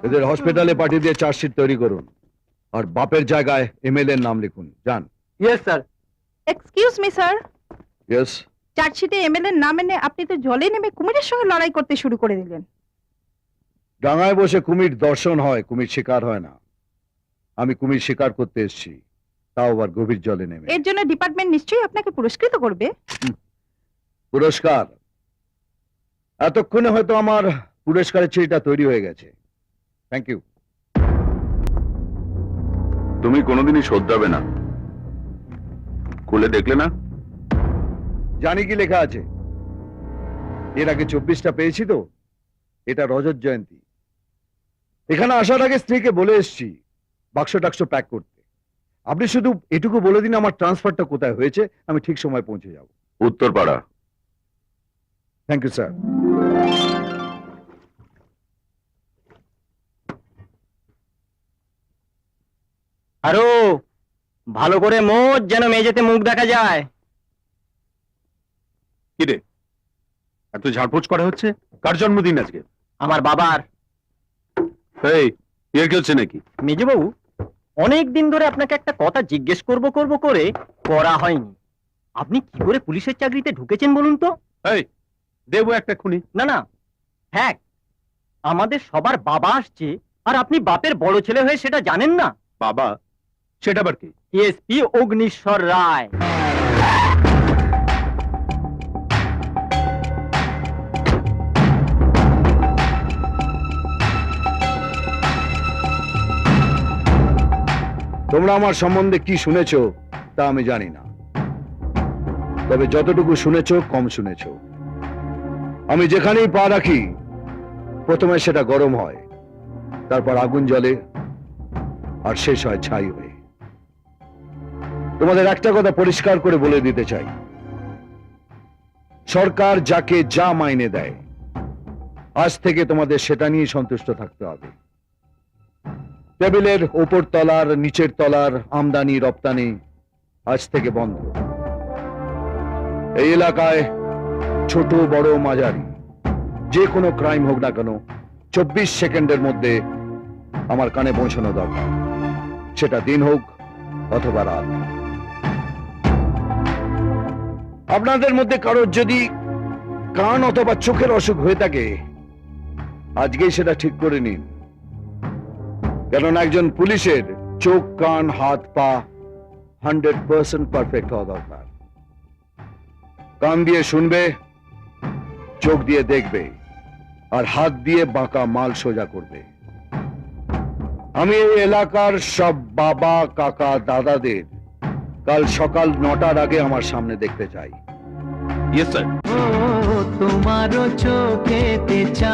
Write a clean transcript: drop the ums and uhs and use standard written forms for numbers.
এদের হসপিটালে পাঠিয়ে দিয়ে চার্জশিট তৈরি করুন, আর বাপের জায়গায় এমএলএ এর নাম লিখুন। যান। Yes sir. Excuse me sir, yes. চার্জশিটে এমএলএ এর নাম এনে আপনি তো জলে নেমে কুমিরের সঙ্গে লড়াই করতে শুরু করে দিলেন। ডাঙায় বসে কুমির দর্শন হয়, কুমির শিকার হয় না। আমি কুমির শিকার করতে এসেছি, তাও আবার গভীর জলে নেমে। এর জন্য ডিপার্টমেন্ট নিশ্চয়ই আপনাকে পুরস্কৃত করবে। পুরস্কার? এতক্ষণে হয়তো আমার পুরস্কারের চিঠিটা তৈরি হয়ে গেছে। Thank you. তুমি কোনোদিনই শোধরাবে না, খুলে দেখলে না? জানি কি লেখা আছে। এর আগে 24টা পেয়েছি তো। এটা রজত জয়ন্তী। এখানে আসার আগে স্ত্রীকে বলে এসেছি বাক্স টাক্স প্যাক করতে। আপনি শুধু এটুকু বলে দিন আমার ট্রান্সফারটা কোথায় হয়েছে, আমি ঠিক সময় পৌঁছে যাব। উত্তরপাড়া। Thank you sir. আরো ভালো করে মোজ, যেন মেঝেতে মুখ দেখা যায়। কিরে, এত ঝাড়পোছ করা হচ্ছে? কার জন্মদিন আজকে? আমার বাবার। এই, এর কি হচ্ছে নাকি? মেজবাবু, অনেক দিন ধরে আপনাকে একটা কথা জিজ্ঞেস করব করে করা হয়নি। আপনি কি করে পুলিশের চাকরিতে ঢুকেছেন বলুন তো? এই, দেবো একটা খুনি। না না, হ্যাঁ, আমাদের সবার বাবা আসছে, আর আপনি বাপের বড় ছেলে হয়ে সেটা জানেন না। বাবা? সেটা আবার কি? এসপি অগ্নিশ্বর রায়। তোমরা আমার সম্বন্ধে কি শুনেছো তা আমি জানি না, তবে যতটুকু শুনেছো কম শুনেছো। আমি যেখানেই পা রাখি প্রথমে সেটা গরম হয়, তারপর আগুন জ্বলে, আর শেষ হয় ছাই হয়ে। তোমাদের একটা কথা পরিষ্কার করে বলে দিতে চাই, সরকার যাকে যা মাইনে দেয় আজ থেকে তোমাদের সেটা নিয়ে সন্তুষ্ট থাকতে হবে। টেবিলের উপর তলার নিচের তলার আমদানি রপ্তানি আজ থেকে বন্ধ। এই এলাকায় ছোট বড় মাঝারি যে কোনো ক্রাইম হোক না কেন 24 সেকেন্ডের মধ্যে আমার কানে পৌঁছানো দরকার, সেটা দিন হোক অথবা রাত। আপনাদের মধ্যে কারোর যদি কান অথবা চোখের অসুখ হয়ে থাকে আজকেই সেটা ঠিক করে নিন, কেননা একজন পুলিশের চোখ কান হাত পা 100% পারফেক্ট হওয়া দরকার। কান দিয়ে শুনবে, চোখ দিয়ে দেখবে, আর হাত দিয়ে বাঁকা মাল সোজা করবে। আমি এই এলাকার সব বাবা কাকা দাদাদের কাল সকাল 9টার আগে আমার সামনে দেখতে চাই। Yes sir. তোমারও চোখেতে চা